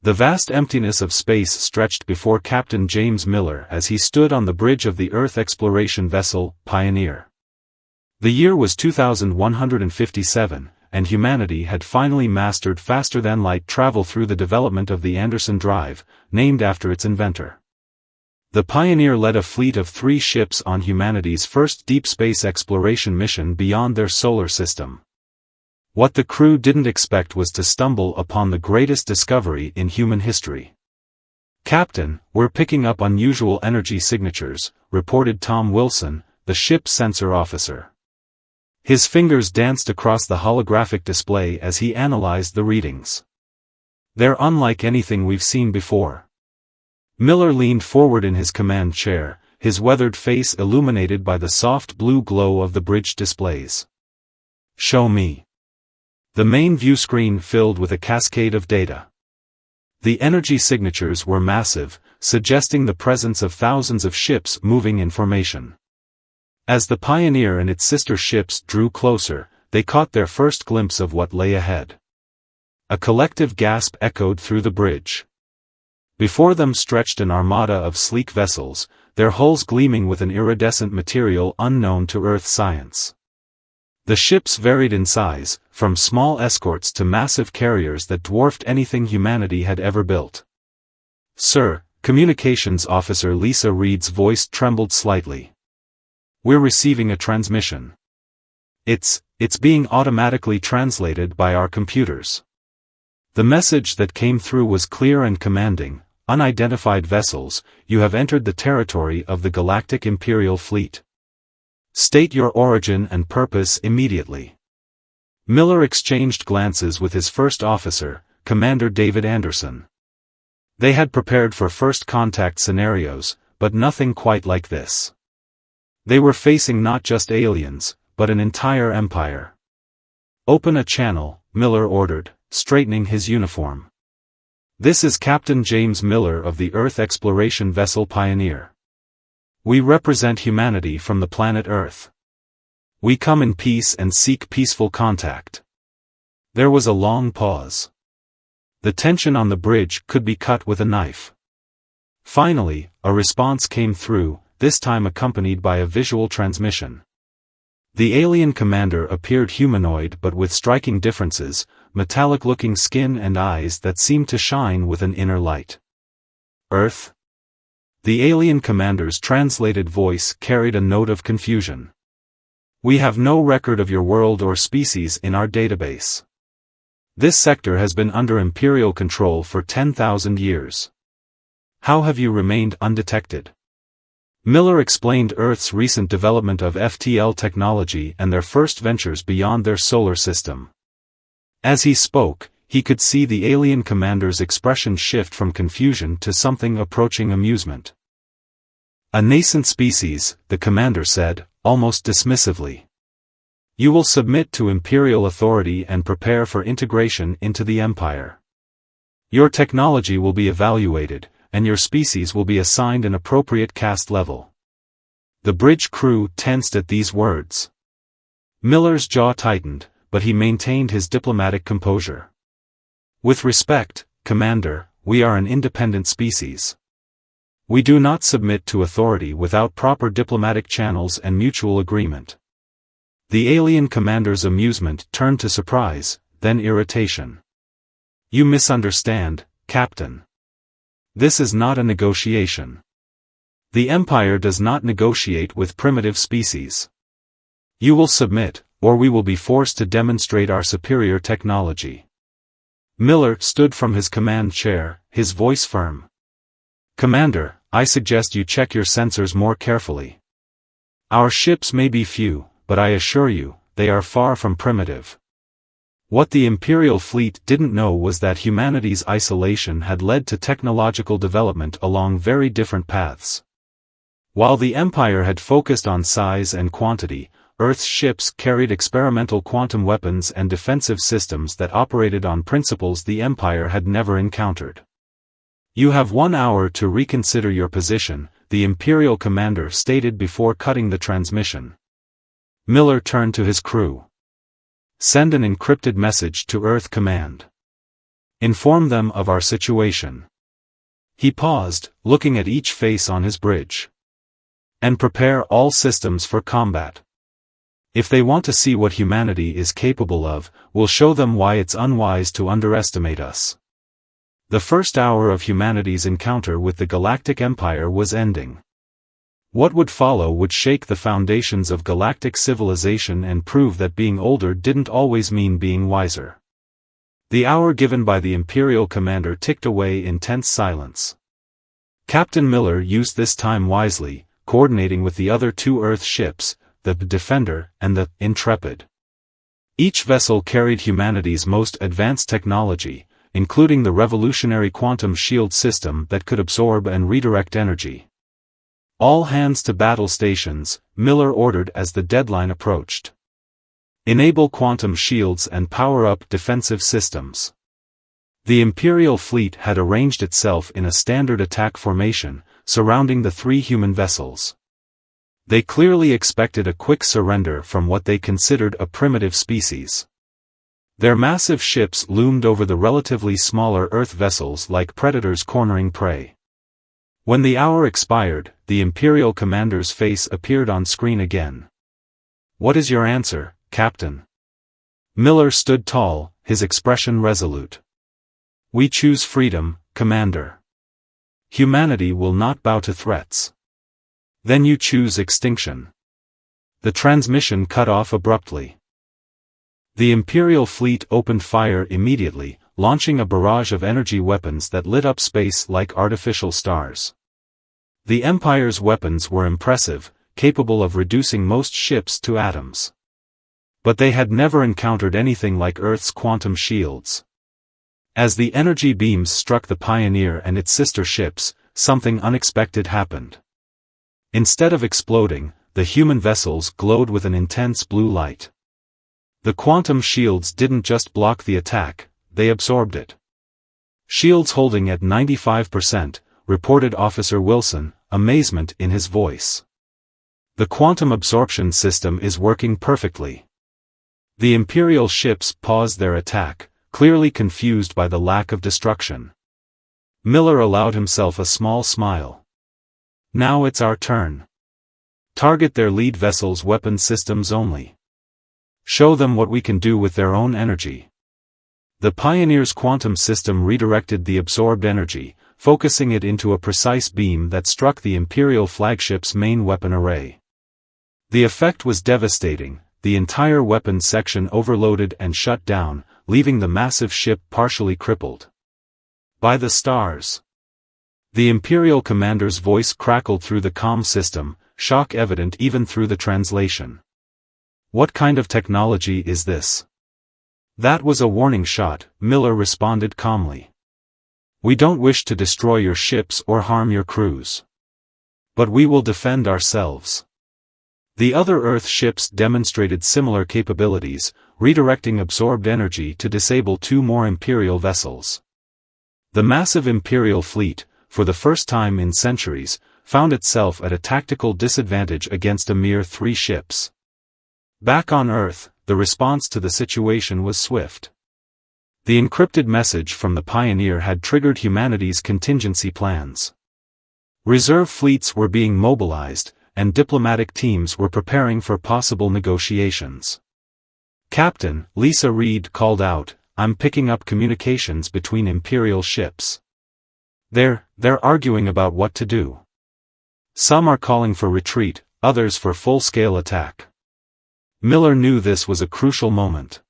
The vast emptiness of space stretched before Captain James Miller as he stood on the bridge of the Earth exploration vessel, Pioneer. The year was 2157, and humanity had finally mastered faster-than-light travel through the development of the Anderson Drive, named after its inventor. The Pioneer led a fleet of 3 ships on humanity's first deep space exploration mission beyond their solar system. What the crew didn't expect was to stumble upon the greatest discovery in human history. "Captain, we're picking up unusual energy signatures," reported Tom Wilson, the ship's sensor officer. His fingers danced across the holographic display as he analyzed the readings. "They're unlike anything we've seen before." Miller leaned forward in his command chair, his weathered face illuminated by the soft blue glow of the bridge displays. "Show me." The main view screen filled with a cascade of data. The energy signatures were massive, suggesting the presence of thousands of ships moving in formation. As the Pioneer and its sister ships drew closer, they caught their first glimpse of what lay ahead. A collective gasp echoed through the bridge. Before them stretched an armada of sleek vessels, their hulls gleaming with an iridescent material unknown to Earth science. The ships varied in size, from small escorts to massive carriers that dwarfed anything humanity had ever built. "Sir," Communications Officer Lisa Reed's voice trembled slightly. "We're receiving a transmission. It's being automatically translated by our computers." The message that came through was clear and commanding: "Unidentified vessels, you have entered the territory of the Galactic Imperial Fleet. State your origin and purpose immediately." Miller exchanged glances with his first officer, Commander David Anderson. They had prepared for first contact scenarios, but nothing quite like this. They were facing not just aliens, but an entire empire. "Open a channel," Miller ordered, straightening his uniform. "This is Captain James Miller of the Earth exploration vessel Pioneer. We represent humanity from the planet Earth. We come in peace and seek peaceful contact." There was a long pause. The tension on the bridge could be cut with a knife. Finally, a response came through, this time accompanied by a visual transmission. The alien commander appeared humanoid but with striking differences: metallic-looking skin and eyes that seemed to shine with an inner light. "Earth?" The alien commander's translated voice carried a note of confusion. "We have no record of your world or species in our database. This sector has been under Imperial control for 10,000 years. How have you remained undetected?" Miller explained Earth's recent development of FTL technology and their first ventures beyond their solar system. As he spoke, he could see the alien commander's expression shift from confusion to something approaching amusement. "A nascent species," the commander said, almost dismissively. "You will submit to Imperial authority and prepare for integration into the Empire. Your technology will be evaluated, and your species will be assigned an appropriate caste level." The bridge crew tensed at these words. Miller's jaw tightened, but he maintained his diplomatic composure. "With respect, Commander, we are an independent species. We do not submit to authority without proper diplomatic channels and mutual agreement." The alien commander's amusement turned to surprise, then irritation. "You misunderstand, Captain. This is not a negotiation. The Empire does not negotiate with primitive species. You will submit, or we will be forced to demonstrate our superior technology." Miller stood from his command chair, his voice firm. "Commander, I suggest you check your sensors more carefully. Our ships may be few, but I assure you, they are far from primitive." What the Imperial fleet didn't know was that humanity's isolation had led to technological development along very different paths. While the Empire had focused on size and quantity, Earth's ships carried experimental quantum weapons and defensive systems that operated on principles the Empire had never encountered. "You have 1 hour to reconsider your position," the Imperial commander stated before cutting the transmission. Miller turned to his crew. "Send an encrypted message to Earth Command. Inform them of our situation. He paused, looking at each face on his bridge. And prepare all systems for combat. If they want to see what humanity is capable of, we'll show them why it's unwise to underestimate us. The first hour of humanity's encounter with the Galactic Empire was ending. What would follow would shake the foundations of galactic civilization and prove that being older didn't always mean being wiser. The hour given by the Imperial commander ticked away in tense silence. Captain Miller used this time wisely, coordinating with the other two Earth ships, the Defender and the Intrepid. Each vessel carried humanity's most advanced technology, including the revolutionary quantum shield system that could absorb and redirect energy. All hands to battle stations, Miller ordered as the deadline approached. Enable quantum shields and power up defensive systems. The Imperial fleet had arranged itself in a standard attack formation, surrounding the three human vessels. They clearly expected a quick surrender from what they considered a primitive species. Their massive ships loomed over the relatively smaller Earth vessels like predators cornering prey. When the hour expired, the Imperial commander's face appeared on screen again. "What is your answer, Captain?" Miller stood tall, his expression resolute. "We choose freedom, Commander. Humanity will not bow to threats." "Then you choose extinction." The transmission cut off abruptly. The Imperial fleet opened fire immediately, launching a barrage of energy weapons that lit up space like artificial stars. The Empire's weapons were impressive, capable of reducing most ships to atoms. But they had never encountered anything like Earth's quantum shields. As the energy beams struck the Pioneer and its sister ships, something unexpected happened. Instead of exploding, the human vessels glowed with an intense blue light. The quantum shields didn't just block the attack, they absorbed it. "Shields holding at 95%, reported Officer Wilson, amazement in his voice. "The quantum absorption system is working perfectly." The Imperial ships paused their attack, clearly confused by the lack of destruction. Miller allowed himself a small smile. "Now it's our turn. Target their lead vessel's weapon systems only. Show them what we can do with their own energy." The Pioneer's quantum system redirected the absorbed energy, focusing it into a precise beam that struck the Imperial flagship's main weapon array. The effect was devastating. The entire weapons section overloaded and shut down, leaving the massive ship partially crippled. "By the stars!" The Imperial commander's voice crackled through the comm system, shock evident even through the translation. "What kind of technology is this?" "That was a warning shot," Miller responded calmly. "We don't wish to destroy your ships or harm your crews. But we will defend ourselves." The other Earth ships demonstrated similar capabilities, redirecting absorbed energy to disable two more Imperial vessels. The massive Imperial fleet, for the first time in centuries, found itself at a tactical disadvantage against a mere 3 ships. Back on Earth, the response to the situation was swift. The encrypted message from the Pioneer had triggered humanity's contingency plans. Reserve fleets were being mobilized, and diplomatic teams were preparing for possible negotiations. "Captain," Lisa Reed called out, "I'm picking up communications between Imperial ships. They're arguing about what to do. Some are calling for retreat, others for full-scale attack." Miller knew this was a crucial moment.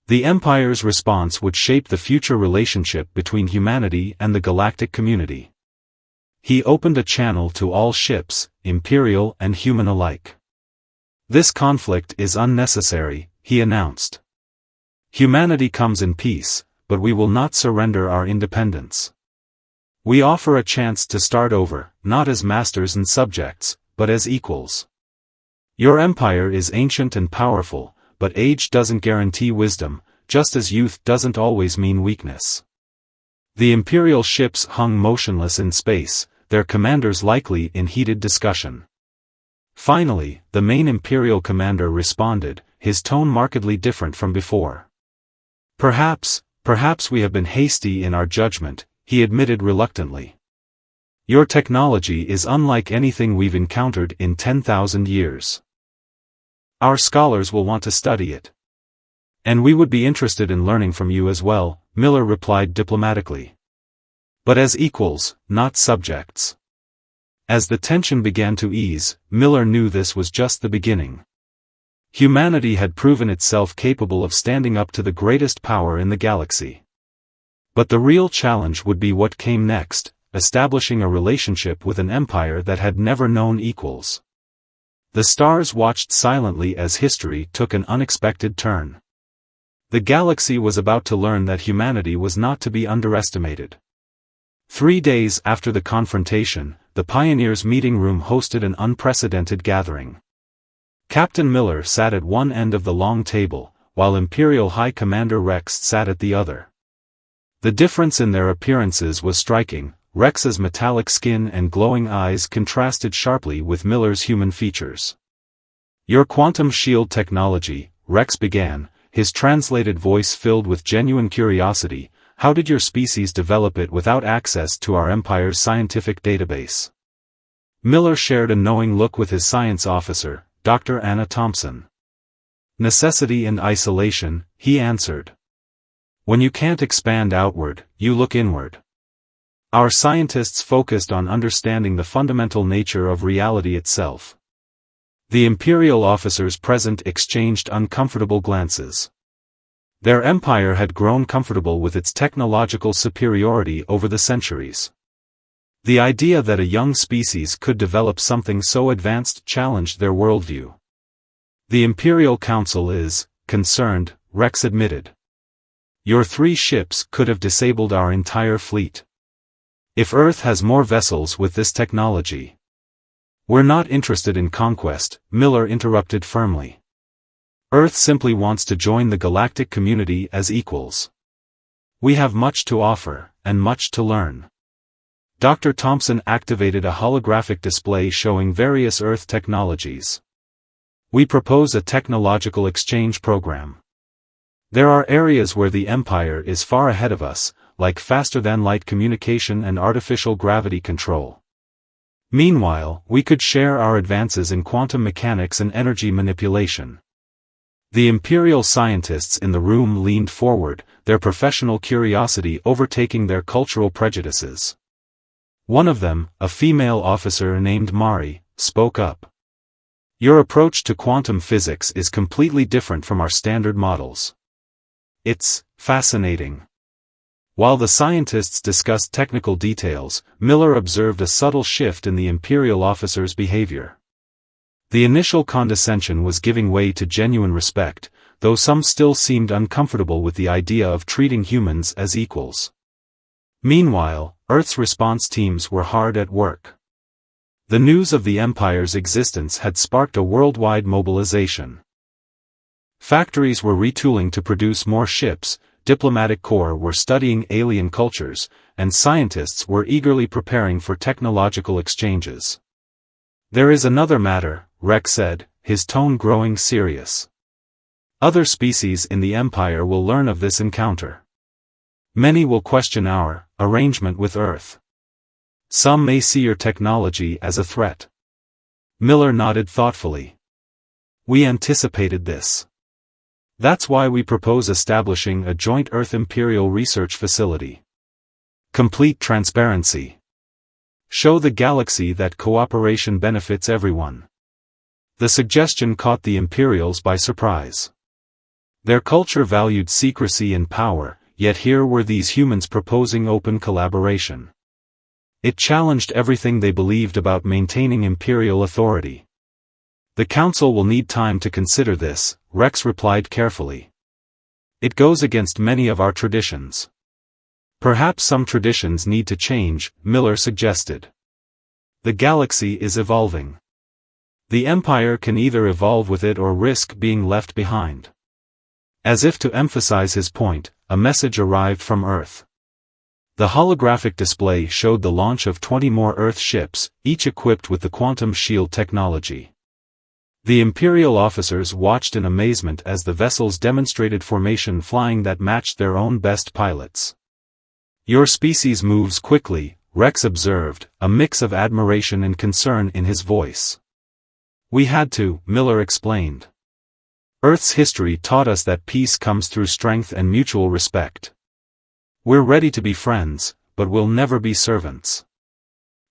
The Empire's response would shape the future relationship between humanity and the galactic community. He opened a channel to all ships, Imperial and human alike. "This conflict is unnecessary," he announced. "Humanity comes in peace, but we will not surrender our independence. We offer a chance to start over, not as masters and subjects, but as equals. Your empire is ancient and powerful, but age doesn't guarantee wisdom, just as youth doesn't always mean weakness." The Imperial ships hung motionless in space, their commanders likely in heated discussion. Finally, the main Imperial commander responded, his tone markedly different from before. Perhaps Perhaps we have been hasty in our judgment, he admitted reluctantly. Your technology is unlike anything we've encountered in 10,000 years. Our scholars will want to study it. And we would be interested in learning from you as well, Miller replied diplomatically. But as equals, not subjects. As the tension began to ease, Miller knew this was just the beginning. Humanity had proven itself capable of standing up to the greatest power in the galaxy. But the real challenge would be what came next, establishing a relationship with an empire that had never known equals. The stars watched silently as history took an unexpected turn. The galaxy was about to learn that humanity was not to be underestimated. 3 days after the confrontation, the Pioneers' meeting room hosted an unprecedented gathering. Captain Miller sat at one end of the long table, while Imperial High Commander Rex sat at the other. The difference in their appearances was striking. Rex's metallic skin and glowing eyes contrasted sharply with Miller's human features. Your quantum shield technology, Rex began, his translated voice filled with genuine curiosity. How did your species develop it without access to our Empire's scientific database? Miller shared a knowing look with his science officer, Dr. Anna Thompson. Necessity and isolation, he answered. When you can't expand outward, you look inward. Our scientists focused on understanding the fundamental nature of reality itself. The Imperial officers present exchanged uncomfortable glances. Their empire had grown comfortable with its technological superiority over the centuries. The idea that a young species could develop something so advanced challenged their worldview. The Imperial Council is concerned, Rex admitted. Your 3 ships could have disabled our entire fleet. If Earth has more vessels with this technology. We're not interested in conquest, Miller interrupted firmly. Earth simply wants to join the galactic community as equals. We have much to offer, and much to learn. Dr. Thompson activated a holographic display showing various Earth technologies. We propose a technological exchange program. There are areas where the Empire is far ahead of us, like faster-than-light communication and artificial gravity control. Meanwhile, we could share our advances in quantum mechanics and energy manipulation. The Imperial scientists in the room leaned forward, their professional curiosity overtaking their cultural prejudices. One of them, a female officer named Mari, spoke up. Your approach to quantum physics is completely different from our standard models. It's fascinating. While the scientists discussed technical details, Miller observed a subtle shift in the Imperial officers' behavior. The initial condescension was giving way to genuine respect, though some still seemed uncomfortable with the idea of treating humans as equals. Meanwhile, Earth's response teams were hard at work. The news of the Empire's existence had sparked a worldwide mobilization. Factories were retooling to produce more ships, diplomatic corps were studying alien cultures, and scientists were eagerly preparing for technological exchanges. There is another matter, Rex said, his tone growing serious. Other species in the Empire will learn of this encounter. Many will question our arrangement with Earth. Some may see your technology as a threat. Miller nodded thoughtfully. We anticipated this. That's why we propose establishing a joint Earth Imperial Research Facility. Complete transparency. Show the galaxy that cooperation benefits everyone. The suggestion caught the Imperials by surprise. Their culture valued secrecy and power, yet here were these humans proposing open collaboration. It challenged everything they believed about maintaining imperial authority. The Council will need time to consider this, Rex replied carefully. It goes against many of our traditions. Perhaps some traditions need to change, Miller suggested. The galaxy is evolving. The Empire can either evolve with it or risk being left behind. As if to emphasize his point, a message arrived from Earth. The holographic display showed the launch of 20 more Earth ships, each equipped with the quantum shield technology. The Imperial officers watched in amazement as the vessels demonstrated formation flying that matched their own best pilots. "Your species moves quickly," Rex observed, a mix of admiration and concern in his voice. "We had to," Miller explained. "Earth's history taught us that peace comes through strength and mutual respect. We're ready to be friends, but we'll never be servants."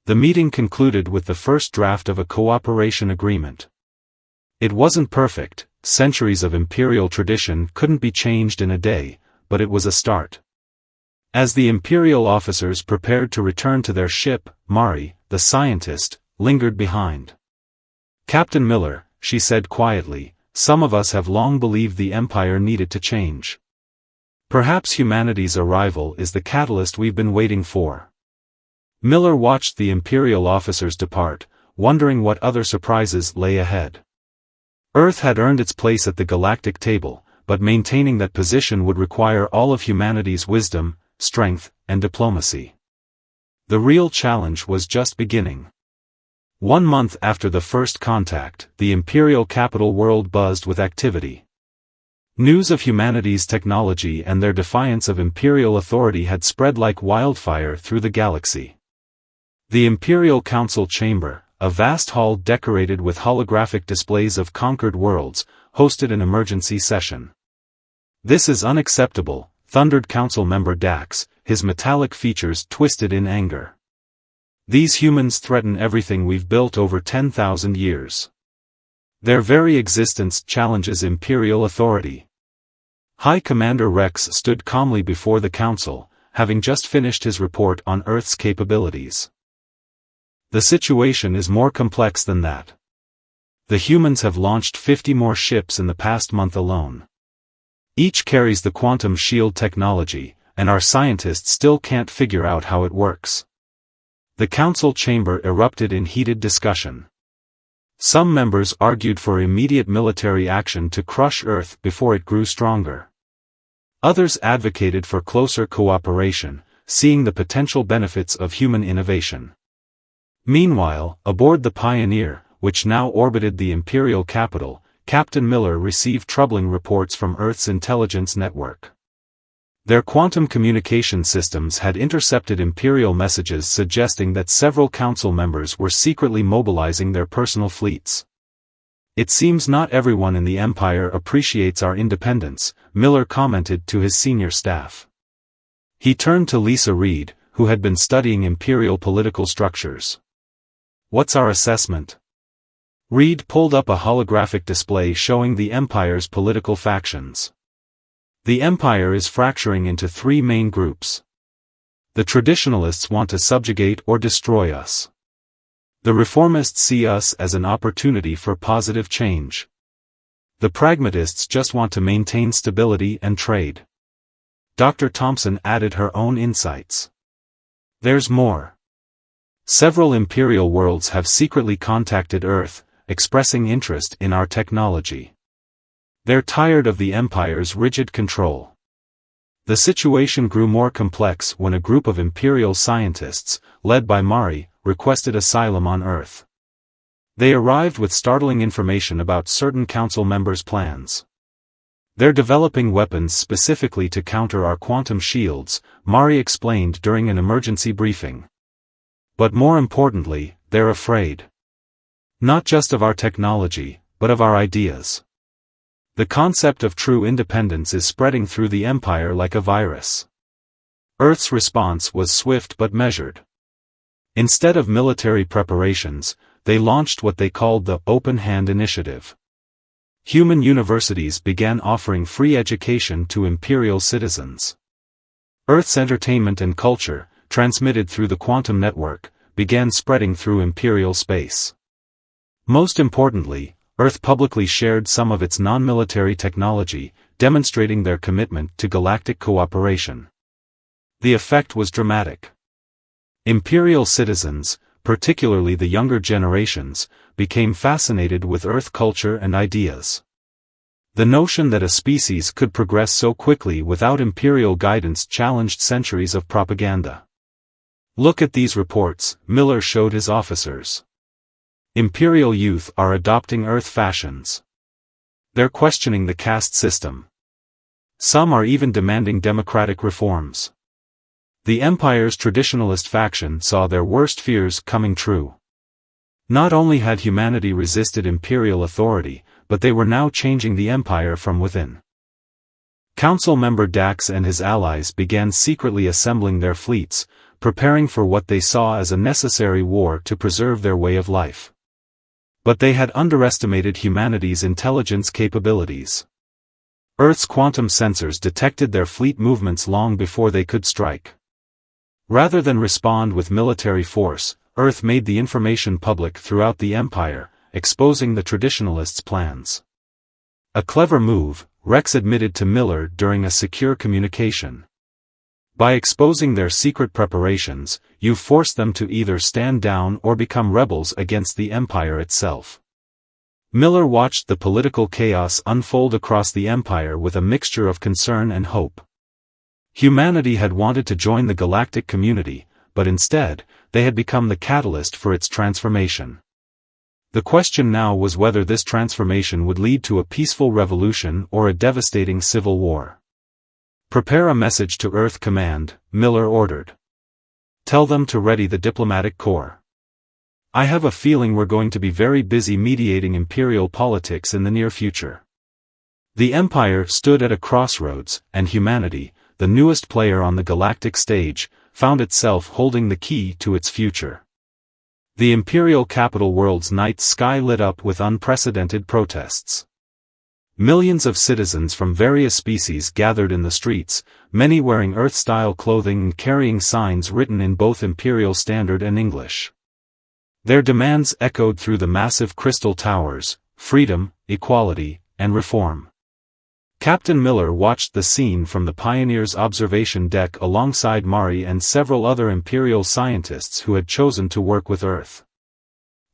The meeting concluded with the first draft of a cooperation agreement. It wasn't perfect, centuries of Imperial tradition couldn't be changed in a day, but it was a start. As the Imperial officers prepared to return to their ship, Mari, the scientist, lingered behind. "Captain Miller," she said quietly, "some of us have long believed the Empire needed to change. Perhaps humanity's arrival is the catalyst we've been waiting for." Miller watched the Imperial officers depart, wondering what other surprises lay ahead. Earth had earned its place at the galactic table, but maintaining that position would require all of humanity's wisdom, strength, and diplomacy. The real challenge was just beginning. 1 month after the first contact, the Imperial capital world buzzed with activity. News of humanity's technology and their defiance of Imperial authority had spread like wildfire through the galaxy. The Imperial Council Chamber, a vast hall decorated with holographic displays of conquered worlds, hosted an emergency session. "This is unacceptable," thundered Council member Dax, his metallic features twisted in anger. "These humans threaten everything we've built over 10,000 years. Their very existence challenges Imperial authority." High Commander Rex stood calmly before the Council, having just finished his report on Earth's capabilities. "The situation is more complex than that. The humans have launched 50 more ships in the past month alone. Each carries the quantum shield technology, and our scientists still can't figure out how it works." The council chamber erupted in heated discussion. Some members argued for immediate military action to crush Earth before it grew stronger. Others advocated for closer cooperation, seeing the potential benefits of human innovation. Meanwhile, aboard the Pioneer, which now orbited the Imperial capital, Captain Miller received troubling reports from Earth's intelligence network. Their quantum communication systems had intercepted Imperial messages suggesting that several council members were secretly mobilizing their personal fleets. "It seems not everyone in the Empire appreciates our independence," Miller commented to his senior staff. He turned to Lisa Reed, who had been studying Imperial political structures. "What's our assessment?" Reed pulled up a holographic display showing the Empire's political factions. "The Empire is fracturing into 3 main groups. The traditionalists want to subjugate or destroy us. The reformists see us as an opportunity for positive change. The pragmatists just want to maintain stability and trade." Dr. Thompson added her own insights. "There's more. Several Imperial worlds have secretly contacted Earth, expressing interest in our technology. They're tired of the Empire's rigid control." The situation grew more complex when a group of Imperial scientists, led by Mari, requested asylum on Earth. They arrived with startling information about certain council members' plans. "They're developing weapons specifically to counter our quantum shields," Mari explained during an emergency briefing. "But more importantly, they're afraid. Not just of our technology, but of our ideas. The concept of true independence is spreading through the Empire like a virus." Earth's response was swift but measured. Instead of military preparations, they launched what they called the Open Hand Initiative. Human universities began offering free education to Imperial citizens. Earth's entertainment and culture, transmitted through the quantum network, began spreading through Imperial space. Most importantly, Earth publicly shared some of its non-military technology, demonstrating their commitment to galactic cooperation. The effect was dramatic. Imperial citizens, particularly the younger generations, became fascinated with Earth culture and ideas. The notion that a species could progress so quickly without Imperial guidance challenged centuries of propaganda. "Look at these reports," Miller showed his officers. Imperial youth are adopting Earth fashions. They're questioning the caste system. Some are even demanding democratic reforms. The Empire's traditionalist faction saw their worst fears coming true. Not only had humanity resisted imperial authority, but they were now changing the Empire from within. Council member Dax and his allies began secretly assembling their fleets, preparing for what they saw as a necessary war to preserve their way of life. But they had underestimated humanity's intelligence capabilities. Earth's quantum sensors detected their fleet movements long before they could strike. Rather than respond with military force, Earth made the information public throughout the Empire, exposing the traditionalists' plans. A clever move, Rex admitted to Miller during a secure communication. By exposing their secret preparations, you force them to either stand down or become rebels against the Empire itself. Miller watched the political chaos unfold across the Empire with a mixture of concern and hope. Humanity had wanted to join the galactic community, but instead, they had become the catalyst for its transformation. The question now was whether this transformation would lead to a peaceful revolution or a devastating civil war. Prepare a message to Earth Command, Miller ordered. Tell them to ready the diplomatic corps. I have a feeling we're going to be very busy mediating imperial politics in the near future. The Empire stood at a crossroads, and humanity, the newest player on the galactic stage, found itself holding the key to its future. The imperial capital world's night sky lit up with unprecedented protests. Millions of citizens from various species gathered in the streets, many wearing Earth-style clothing and carrying signs written in both Imperial Standard and English. Their demands echoed through the massive crystal towers: freedom, equality, and reform. Captain Miller watched the scene from the Pioneer's observation deck alongside Mari and several other Imperial scientists who had chosen to work with Earth.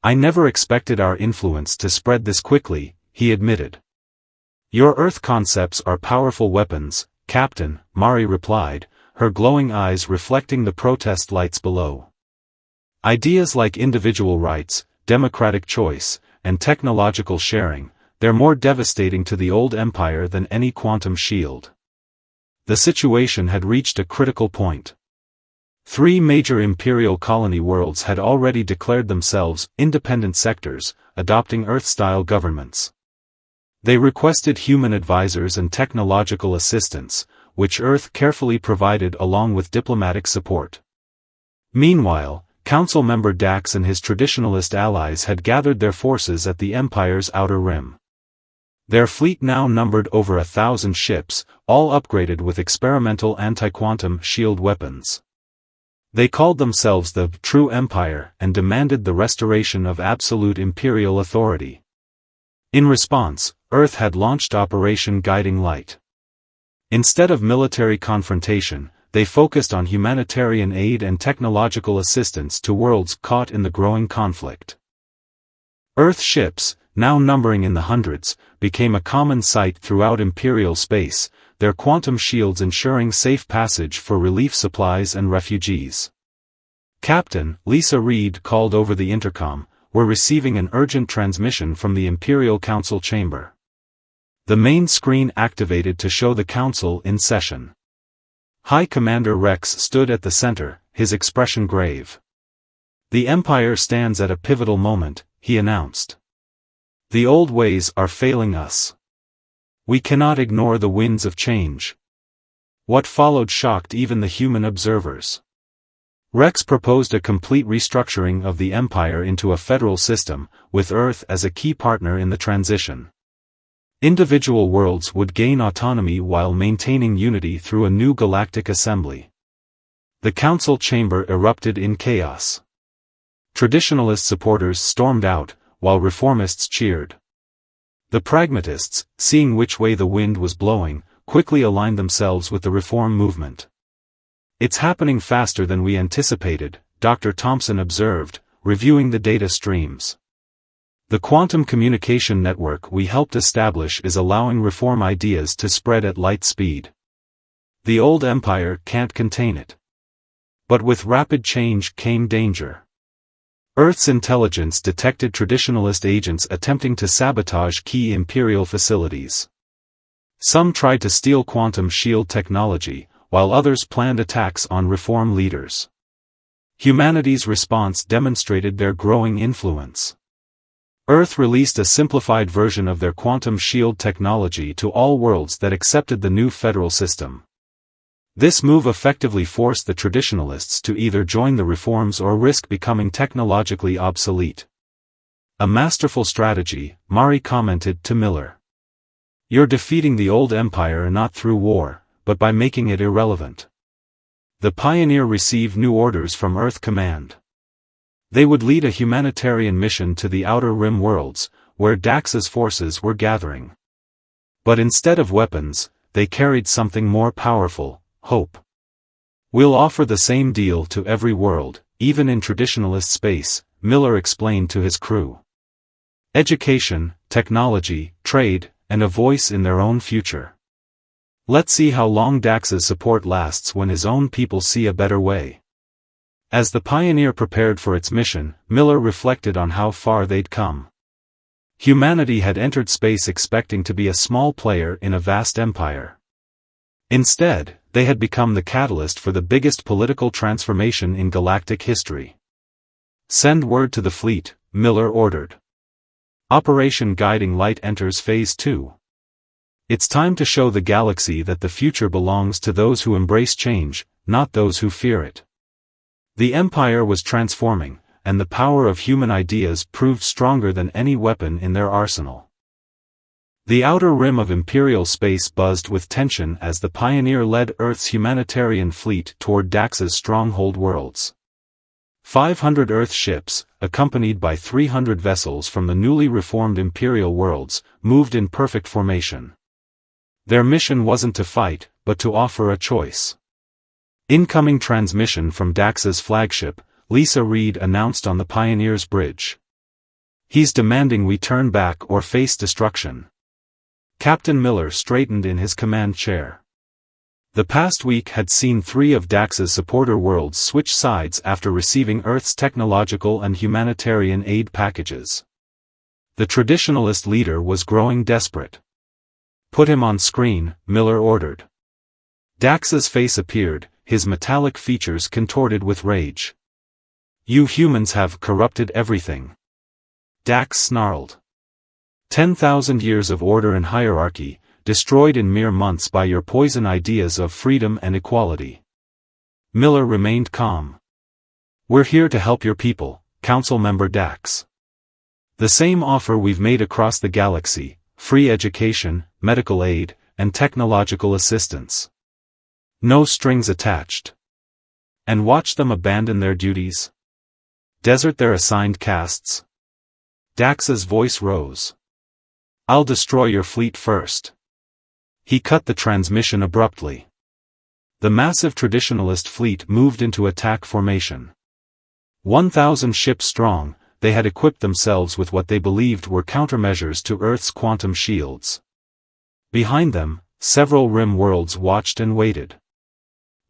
I never expected our influence to spread this quickly, he admitted. Your Earth concepts are powerful weapons, Captain, Mari replied, her glowing eyes reflecting the protest lights below. Ideas like individual rights, democratic choice, and technological sharing, they're more devastating to the old Empire than any quantum shield. The situation had reached a critical point. 3 major Imperial colony worlds had already declared themselves independent sectors, adopting Earth-style governments. They requested human advisors and technological assistance, which Earth carefully provided along with diplomatic support. Meanwhile, Council member Dax and his traditionalist allies had gathered their forces at the Empire's outer rim. Their fleet now numbered over 1,000 ships, all upgraded with experimental anti-quantum shield weapons. They called themselves the True Empire and demanded the restoration of absolute imperial authority. In response, Earth had launched Operation Guiding Light. Instead of military confrontation, they focused on humanitarian aid and technological assistance to worlds caught in the growing conflict. Earth ships, now numbering in the hundreds, became a common sight throughout Imperial space, their quantum shields ensuring safe passage for relief supplies and refugees. Captain Lisa Reed called over the intercom, "We're receiving an urgent transmission from the Imperial Council chamber." The main screen activated to show the Council in session. High Commander Rex stood at the center, his expression grave. "The Empire stands at a pivotal moment," he announced. "The old ways are failing us. We cannot ignore the winds of change." What followed shocked even the human observers. Rex proposed a complete restructuring of the Empire into a federal system, with Earth as a key partner in the transition. Individual worlds would gain autonomy while maintaining unity through a new galactic assembly. The council chamber erupted in chaos. Traditionalist supporters stormed out, while reformists cheered. The pragmatists, seeing which way the wind was blowing, quickly aligned themselves with the reform movement. "It's happening faster than we anticipated," Dr. Thompson observed, reviewing the data streams. "The quantum communication network we helped establish is allowing reform ideas to spread at light speed. The old empire can't contain it. But with rapid change came danger. Earth's intelligence detected traditionalist agents attempting to sabotage key Imperial facilities. Some tried to steal quantum shield technology, while others planned attacks on reform leaders. Humanity's response demonstrated their growing influence. Earth released a simplified version of their quantum shield technology to all worlds that accepted the new federal system. This move effectively forced the traditionalists to either join the reforms or risk becoming technologically obsolete. A masterful strategy, Mari commented to Miller. You're defeating the old empire not through war, but by making it irrelevant. The Pioneer received new orders from Earth Command. They would lead a humanitarian mission to the Outer Rim worlds, where Dax's forces were gathering. But instead of weapons, they carried something more powerful: hope. We'll offer the same deal to every world, even in traditionalist space, Miller explained to his crew. Education, technology, trade, and a voice in their own future. Let's see how long Dax's support lasts when his own people see a better way. As the Pioneer prepared for its mission, Miller reflected on how far they'd come. Humanity had entered space expecting to be a small player in a vast empire. Instead, they had become the catalyst for the biggest political transformation in galactic history. Send word to the fleet, Miller ordered. Operation Guiding Light enters Phase 2. It's time to show the galaxy that the future belongs to those who embrace change, not those who fear it. The Empire was transforming, and the power of human ideas proved stronger than any weapon in their arsenal. The outer rim of Imperial space buzzed with tension as the Pioneer led Earth's humanitarian fleet toward Dax's stronghold worlds. 500 Earth ships, accompanied by 300 vessels from the newly reformed Imperial worlds, moved in perfect formation. Their mission wasn't to fight, but to offer a choice. Incoming transmission from Dax's flagship, Lisa Reed announced on the Pioneer's bridge. He's demanding we turn back or face destruction. Captain Miller straightened in his command chair. The past week had seen 3 of Dax's supporter worlds switch sides after receiving Earth's technological and humanitarian aid packages. The traditionalist leader was growing desperate. Put him on screen, Miller ordered. Dax's face appeared, his metallic features contorted with rage. You humans have corrupted everything. Dax snarled. 10,000 years of order and hierarchy, destroyed in mere months by your poison ideas of freedom and equality. Miller remained calm. We're here to help your people, Council Member Dax. The same offer we've made across the galaxy: free education, medical aid, and technological assistance. No strings attached. And watch them abandon their duties? Desert their assigned castes? Dax's voice rose. I'll destroy your fleet first. He cut the transmission abruptly. The massive traditionalist fleet moved into attack formation. 1,000 ships strong, they had equipped themselves with what they believed were countermeasures to Earth's quantum shields. Behind them, several rim worlds watched and waited.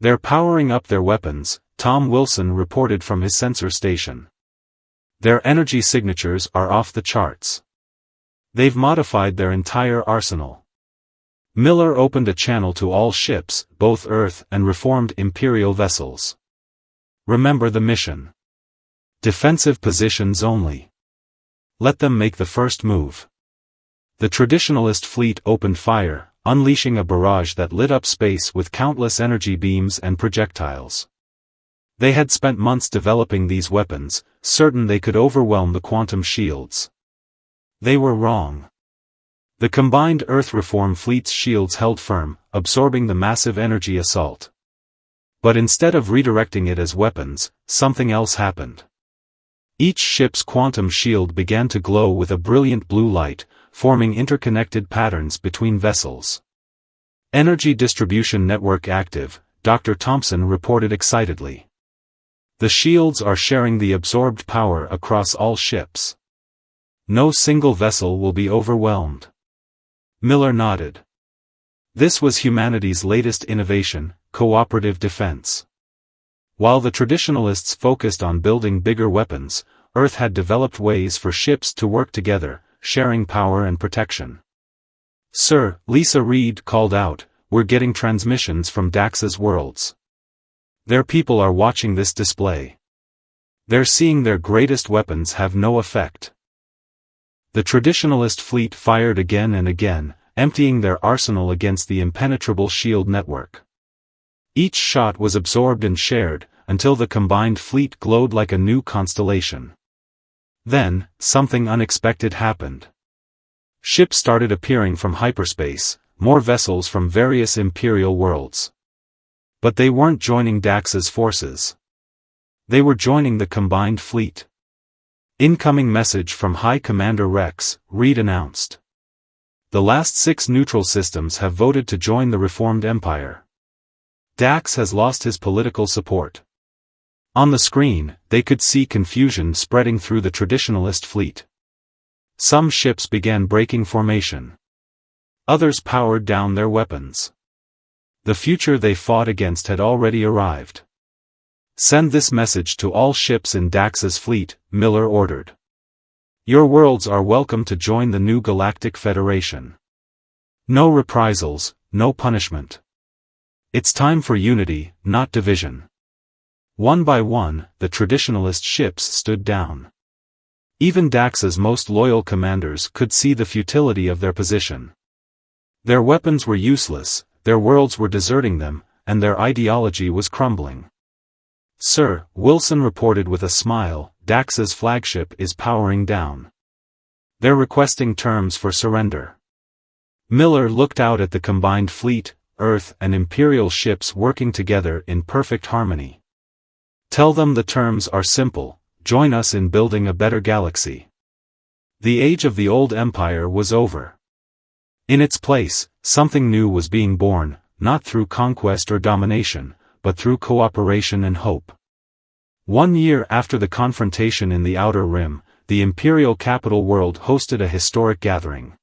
They're powering up their weapons, Tom Wilson reported from his sensor station. Their energy signatures are off the charts. They've modified their entire arsenal. Miller opened a channel to all ships, both Earth and reformed Imperial vessels. Remember the mission. Defensive positions only. Let them make the first move. The traditionalist fleet opened fire, unleashing a barrage that lit up space with countless energy beams and projectiles. They had spent months developing these weapons, certain they could overwhelm the quantum shields. They were wrong. The combined Earth Reform fleet's shields held firm, absorbing the massive energy assault. But instead of redirecting it as weapons, something else happened. Each ship's quantum shield began to glow with a brilliant blue light, forming interconnected patterns between vessels. Energy distribution network active, Dr. Thompson reported excitedly. The shields are sharing the absorbed power across all ships. No single vessel will be overwhelmed. Miller nodded. This was humanity's latest innovation, cooperative defense. While the traditionalists focused on building bigger weapons, Earth had developed ways for ships to work together, sharing power and protection. "Sir," Lisa Reed called out, "we're getting transmissions from Dax's worlds. Their people are watching this display. They're seeing their greatest weapons have no effect." The traditionalist fleet fired again and again, emptying their arsenal against the impenetrable shield network. Each shot was absorbed and shared, until the combined fleet glowed like a new constellation. Then, something unexpected happened. Ships started appearing from hyperspace, more vessels from various Imperial worlds. But they weren't joining Dax's forces. They were joining the combined fleet. "Incoming message from High Commander Rex," Reed announced. "The last 6 neutral systems have voted to join the reformed empire. Dax has lost his political support." On the screen, they could see confusion spreading through the traditionalist fleet. Some ships began breaking formation. Others powered down their weapons. The future they fought against had already arrived. "Send this message to all ships in Dax's fleet," Miller ordered. "Your worlds are welcome to join the new Galactic Federation. No reprisals, no punishment. It's time for unity, not division." One by one, the traditionalist ships stood down. Even Dax's most loyal commanders could see the futility of their position. Their weapons were useless, their worlds were deserting them, and their ideology was crumbling. "Sir," Wilson reported with a smile, "Dax's flagship is powering down. They're requesting terms for surrender." Miller looked out at the combined fleet, Earth and Imperial ships working together in perfect harmony. "Tell them the terms are simple: join us in building a better galaxy." The age of the old empire was over. In its place, something new was being born, not through conquest or domination, but through cooperation and hope. 1 year after the confrontation in the Outer Rim, the Imperial capital world hosted a historic gathering.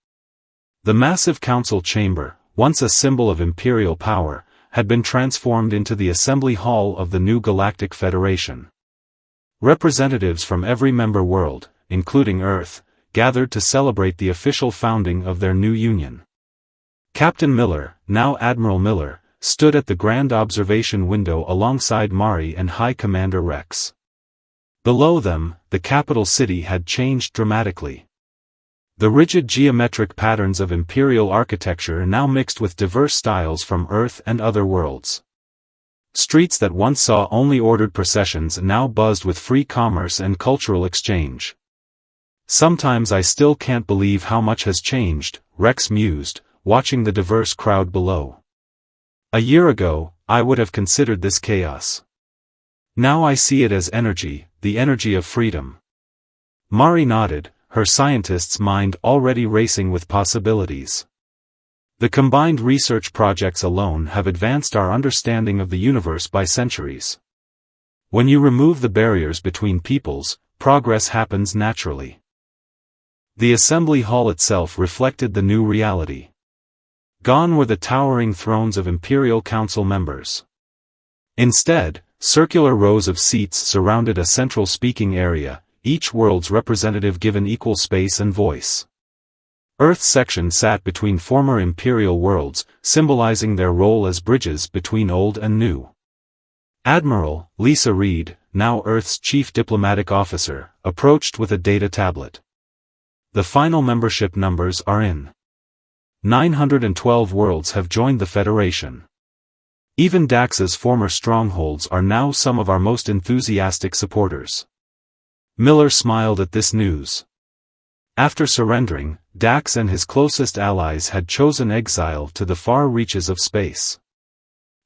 The massive council chamber, once a symbol of Imperial power, had been transformed into the assembly hall of the new Galactic Federation. Representatives from every member world, including Earth, gathered to celebrate the official founding of their new union. Captain Miller, now Admiral Miller, stood at the grand observation window alongside Mari and High Commander Rex. Below them, the capital city had changed dramatically. The rigid geometric patterns of Imperial architecture now mixed with diverse styles from Earth and other worlds. Streets that once saw only ordered processions now buzzed with free commerce and cultural exchange. "Sometimes I still can't believe how much has changed," Rex mused, watching the diverse crowd below. "A year ago, I would have considered this chaos. Now I see it as energy, the energy of freedom." Mari nodded, her scientist's mind already racing with possibilities. "The combined research projects alone have advanced our understanding of the universe by centuries. When you remove the barriers between peoples, progress happens naturally." The assembly hall itself reflected the new reality. Gone were the towering thrones of Imperial Council members. Instead, circular rows of seats surrounded a central speaking area, each world's representative given equal space and voice. Earth's section sat between former Imperial worlds, symbolizing their role as bridges between old and new. Admiral Lisa Reed, now Earth's chief diplomatic officer, approached with a data tablet. "The final membership numbers are in. 912 worlds have joined the Federation. Even Dax's former strongholds are now some of our most enthusiastic supporters." Miller smiled at this news. After surrendering, Dax and his closest allies had chosen exile to the far reaches of space.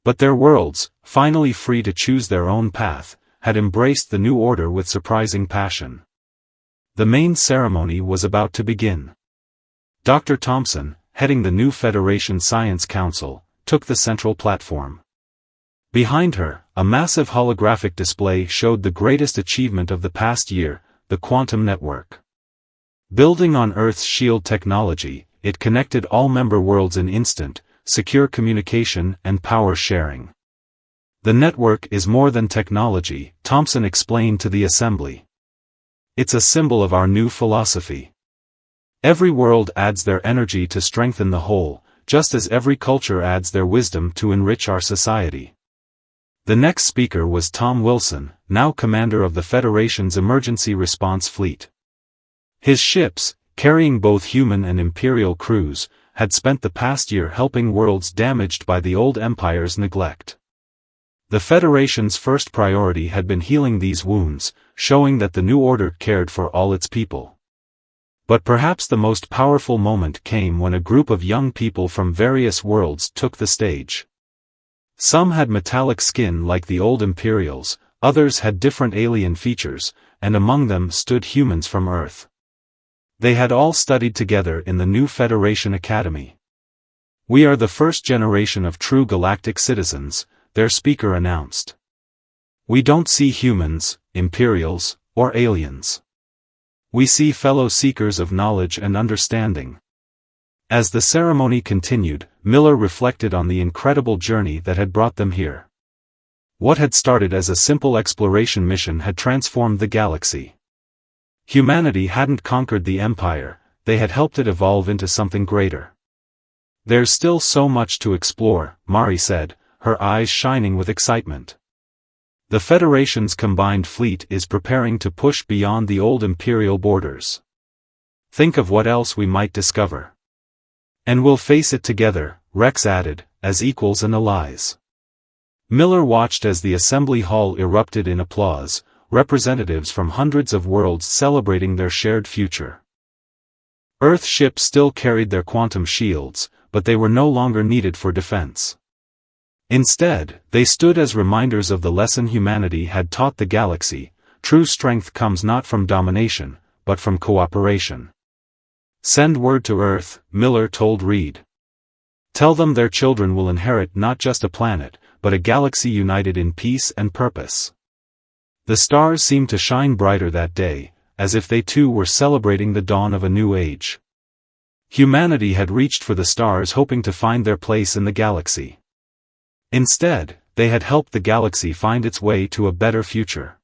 But their worlds, finally free to choose their own path, had embraced the new order with surprising passion. The main ceremony was about to begin. Dr. Thompson, heading the new Federation Science Council, took the central platform. Behind her, a massive holographic display showed the greatest achievement of the past year, the quantum network. Building on Earth's shield technology, it connected all member worlds in instant, secure communication and power sharing. "The network is more than technology," Thompson explained to the assembly. It's a symbol of our new philosophy. Every world adds their energy to strengthen the whole, just as every culture adds their wisdom to enrich our society. The next speaker was Tom Wilson, now commander of the Federation's Emergency Response Fleet. His ships, carrying both human and Imperial crews, had spent the past year helping worlds damaged by the old Empire's neglect. The Federation's first priority had been healing these wounds, showing that the new order cared for all its people. But perhaps the most powerful moment came when a group of young people from various worlds took the stage. Some had metallic skin like the old Imperials, others had different alien features, and among them stood humans from Earth. They had all studied together in the new Federation Academy. "We are the first generation of true galactic citizens," their speaker announced. "We don't see humans, Imperials, or aliens. We see fellow seekers of knowledge and understanding." As the ceremony continued, Miller reflected on the incredible journey that had brought them here. What had started as a simple exploration mission had transformed the galaxy. Humanity hadn't conquered the Empire, they had helped it evolve into something greater. "There's still so much to explore," Mari said, her eyes shining with excitement. "The Federation's combined fleet is preparing to push beyond the old Imperial borders. Think of what else we might discover. And we'll face it together," Rex added, "as equals and allies." Miller watched as the assembly hall erupted in applause, representatives from hundreds of worlds celebrating their shared future. Earth ships still carried their quantum shields, but they were no longer needed for defense. Instead, they stood as reminders of the lesson humanity had taught the galaxy: true strength comes not from domination, but from cooperation. "Send word to Earth," Miller told Reed. "Tell them their children will inherit not just a planet, but a galaxy united in peace and purpose." The stars seemed to shine brighter that day, as if they too were celebrating the dawn of a new age. Humanity had reached for the stars hoping to find their place in the galaxy. Instead, they had helped the galaxy find its way to a better future.